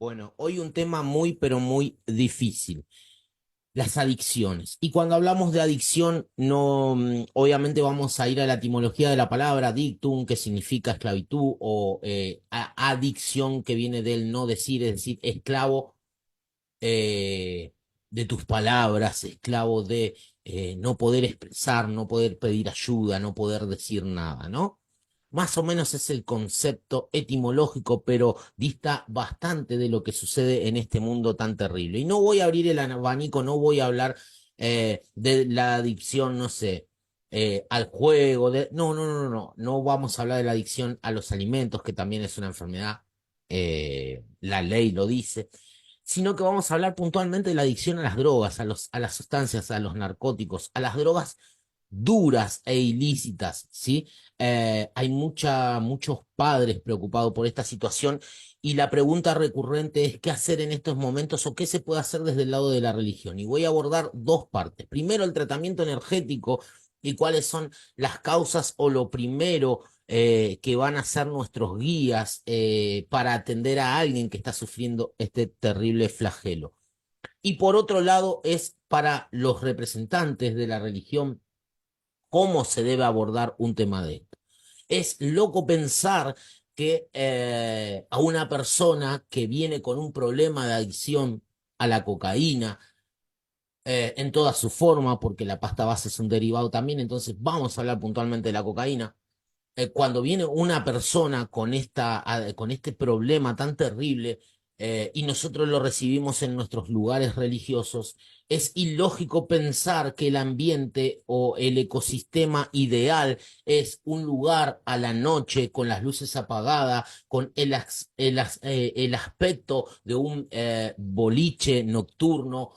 Bueno, hoy un tema muy, pero muy difícil, las adicciones. Y cuando hablamos de adicción, no, obviamente vamos a ir a la etimología de la palabra dictum, que significa esclavitud, o adicción, que viene del no decir, es decir, esclavo eh, de tus palabras, esclavo de no poder expresar, no poder pedir ayuda, no poder decir nada, ¿no? Más o menos es el concepto etimológico, pero dista bastante de lo que sucede en este mundo tan terrible. Y no voy a abrir el abanico, no voy a hablar de la adicción, no sé, al juego, no vamos a hablar de la adicción a los alimentos, que también es una enfermedad, la ley lo dice, sino que vamos a hablar puntualmente de la adicción a las drogas, a las sustancias, a los narcóticos, a las drogas duras e ilícitas, ¿sí? Hay muchos padres preocupados por esta situación y la pregunta recurrente es qué hacer en estos momentos o qué se puede hacer desde el lado de la religión. Y voy a abordar dos partes. Primero, el tratamiento energético y cuáles son las causas o lo primero que van a ser nuestros guías para atender a alguien que está sufriendo este terrible flagelo. Y por otro lado, es para los representantes de la religión cómo se debe abordar un tema de esto. Es loco pensar que a una persona que viene con un problema de adicción a la cocaína, en toda su forma, porque la pasta base es un derivado también, entonces vamos a hablar puntualmente de la cocaína. Cuando viene una persona con con este problema tan terrible, y nosotros lo recibimos en nuestros lugares religiosos, es ilógico pensar que el ambiente o el ecosistema ideal es un lugar a la noche con las luces apagadas, con el aspecto de un boliche nocturno,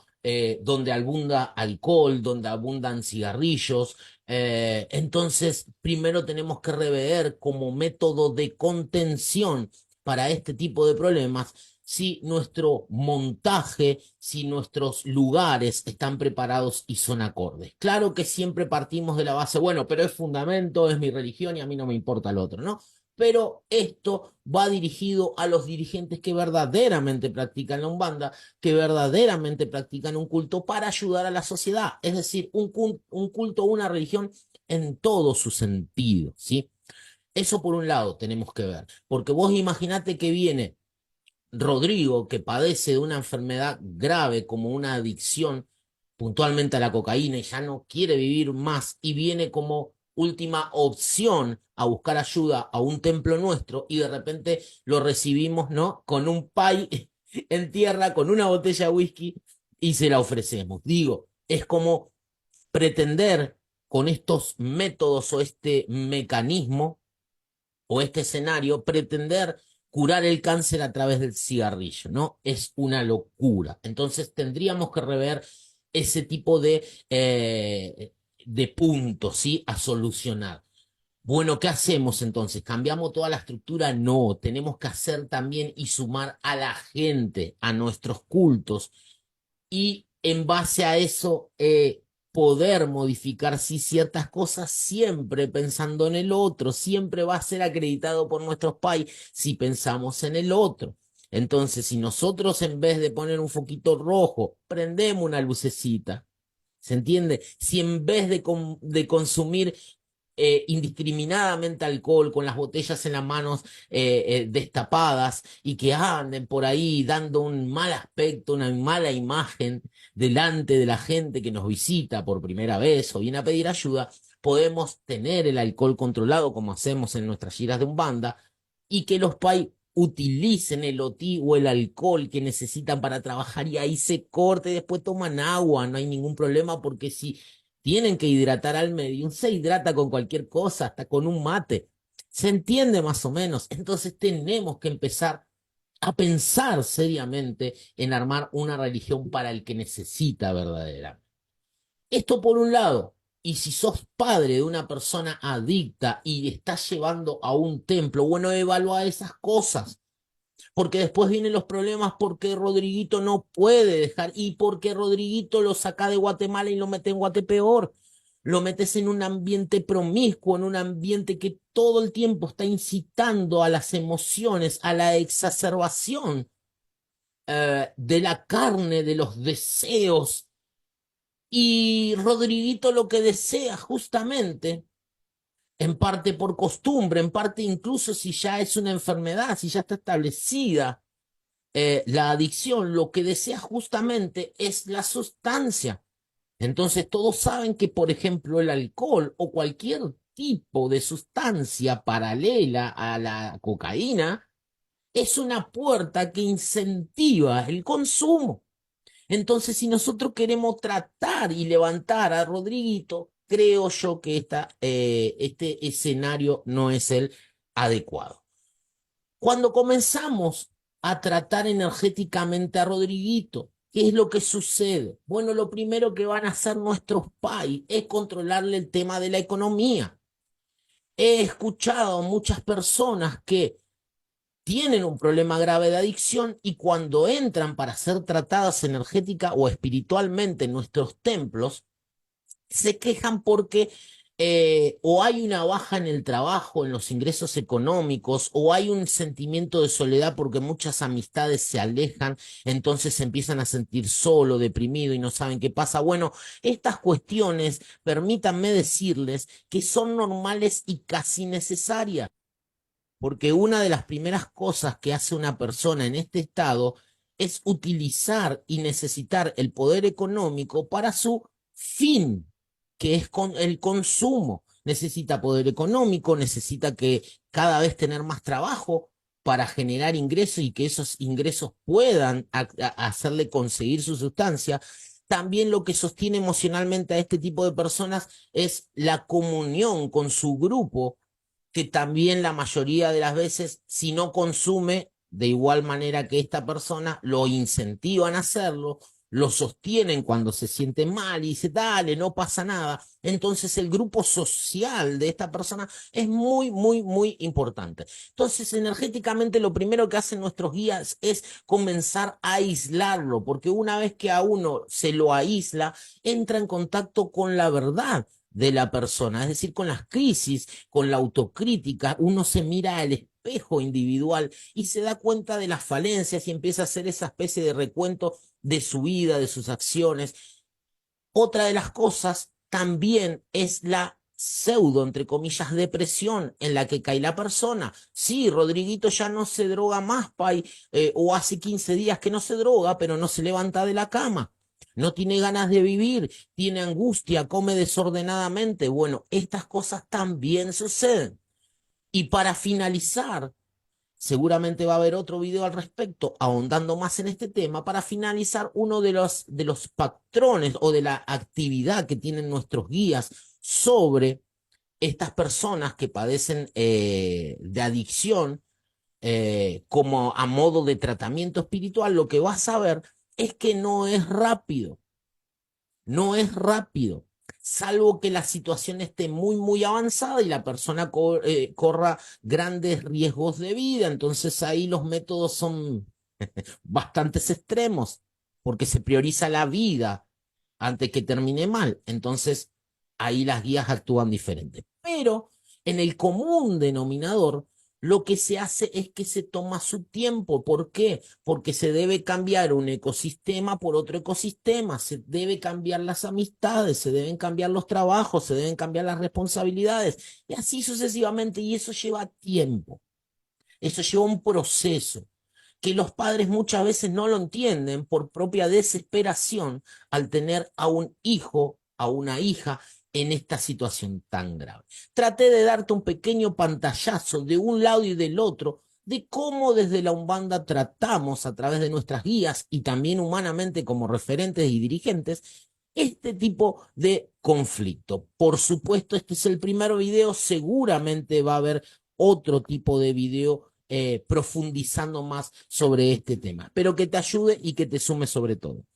donde abunda alcohol, donde abundan cigarrillos. Entonces, primero tenemos que rever como método de contención para este tipo de problemas si nuestro montaje, si nuestros lugares están preparados y son acordes. Claro que siempre partimos de la base, bueno, pero es fundamento, es mi religión y a mí no me importa lo otro, ¿no? Pero esto va dirigido a los dirigentes que verdaderamente practican la Umbanda, que verdaderamente practican un culto para ayudar a la sociedad, es decir, un culto, una religión en todo su sentido, ¿sí? Eso por un lado tenemos que ver, porque vos imaginate que viene Rodrigo, que padece de una enfermedad grave como una adicción puntualmente a la cocaína y ya no quiere vivir más y viene como última opción a buscar ayuda a un templo nuestro y de repente lo recibimos, ¿no? Con un pay en tierra, con una botella de whisky y se la ofrecemos. Digo, es como pretender con estos métodos o este mecanismo o este escenario, pretender curar el cáncer a través del cigarrillo, ¿no? Es una locura. Entonces tendríamos que rever ese tipo de puntos, ¿sí? A solucionar. Bueno, ¿qué hacemos entonces? ¿Cambiamos toda la estructura? No, tenemos que hacer también y sumar a la gente a nuestros cultos y en base a eso poder modificar sí ciertas cosas, siempre pensando en el otro, siempre va a ser acreditado por nuestros pais si pensamos en el otro. Entonces, si nosotros en vez de poner un foquito rojo, prendemos una lucecita, ¿se entiende? Si en vez de consumir indiscriminadamente alcohol con las botellas en las manos destapadas y que anden por ahí dando un mal aspecto, una mala imagen delante de la gente que nos visita por primera vez o viene a pedir ayuda, podemos tener el alcohol controlado como hacemos en nuestras giras de Umbanda y que los pais utilicen el OTI o el alcohol que necesitan para trabajar y ahí se corte, después toman agua, no hay ningún problema porque si tienen que hidratar al medium, se hidrata con cualquier cosa, hasta con un mate. ¿Se entiende más o menos? Entonces tenemos que empezar a pensar seriamente en armar una religión para el que necesita verdadera. Esto por un lado. Y si sos padre de una persona adicta y estás llevando a un templo, bueno, evalúa esas cosas porque después vienen los problemas porque Rodriguito no puede dejar y porque Rodriguito lo saca de Guatemala y lo mete en Guatepeor. Lo metes en un ambiente promiscuo, en un ambiente que todo el tiempo está incitando a las emociones, a la exacerbación. de la carne, de los deseos. Y Rodriguito lo que desea justamente, en parte por costumbre, en parte incluso si ya es una enfermedad, si ya está establecida la adicción, lo que desea justamente es la sustancia. Entonces todos saben que, por ejemplo, el alcohol o cualquier tipo de sustancia paralela a la cocaína es una puerta que incentiva el consumo. Entonces, si nosotros queremos tratar y levantar a Rodriguito, creo yo que este escenario no es el adecuado. Cuando comenzamos a tratar energéticamente a Rodriguito, ¿qué es lo que sucede? Bueno, lo primero que van a hacer nuestros pais es controlarle el tema de la economía. He escuchado a muchas personas que tienen un problema grave de adicción y cuando entran para ser tratadas energética o espiritualmente en nuestros templos, se quejan porque o hay una baja en el trabajo, en los ingresos económicos, o hay un sentimiento de soledad porque muchas amistades se alejan, entonces se empiezan a sentir solo, deprimido y no saben qué pasa. Bueno, estas cuestiones, permítanme decirles que son normales y casi necesarias. Porque una de las primeras cosas que hace una persona en este estado es utilizar y necesitar el poder económico para su fin, que es el consumo. Necesita poder económico, necesita que cada vez tener más trabajo para generar ingresos y que esos ingresos puedan hacerle conseguir su sustancia. También lo que sostiene emocionalmente a este tipo de personas es la comunión con su grupo, que también la mayoría de las veces, si no consume de igual manera que esta persona, lo incentivan a hacerlo, lo sostienen cuando se siente mal y dice, dale, no pasa nada. Entonces el grupo social de esta persona es muy, muy, muy importante. Entonces, energéticamente lo primero que hacen nuestros guías es comenzar a aislarlo, porque una vez que a uno se lo aísla, entra en contacto con la verdad de la persona, es decir, con las crisis, con la autocrítica, uno se mira al espejo individual y se da cuenta de las falencias y empieza a hacer esa especie de recuento de su vida, de sus acciones. Otra de las cosas también es la pseudo, entre comillas, depresión en la que cae la persona. Sí, Rodriguito ya no se droga más, Pai, o hace 15 días que no se droga, pero no se levanta de la cama. No tiene ganas de vivir, tiene angustia, come desordenadamente. Bueno, estas cosas también suceden. Y para finalizar, seguramente va a haber otro video al respecto, ahondando más en este tema. Para finalizar, uno de los patrones o de la actividad que tienen nuestros guías sobre estas personas que padecen de adicción como a modo de tratamiento espiritual, lo que vas a ver es que no es rápido, no es rápido, salvo que la situación esté muy, muy avanzada y la persona corra grandes riesgos de vida. Entonces ahí los métodos son bastantes extremos, porque se prioriza la vida antes que termine mal. Entonces ahí las guías actúan diferente. Pero en el común denominador, lo que se hace es que se toma su tiempo. ¿Por qué? Porque se debe cambiar un ecosistema por otro ecosistema, se debe cambiar las amistades, se deben cambiar los trabajos, se deben cambiar las responsabilidades, y así sucesivamente, y eso lleva tiempo, eso lleva un proceso que los padres muchas veces no lo entienden por propia desesperación al tener a un hijo, a una hija en esta situación tan grave. Traté de darte un pequeño pantallazo de un lado y del otro de cómo desde la Umbanda tratamos a través de nuestras guías y también humanamente como referentes y dirigentes este tipo de conflicto. Por supuesto, este es el primer video, seguramente va a haber otro tipo de video profundizando más sobre este tema. Espero que te ayude y que te sume sobre todo.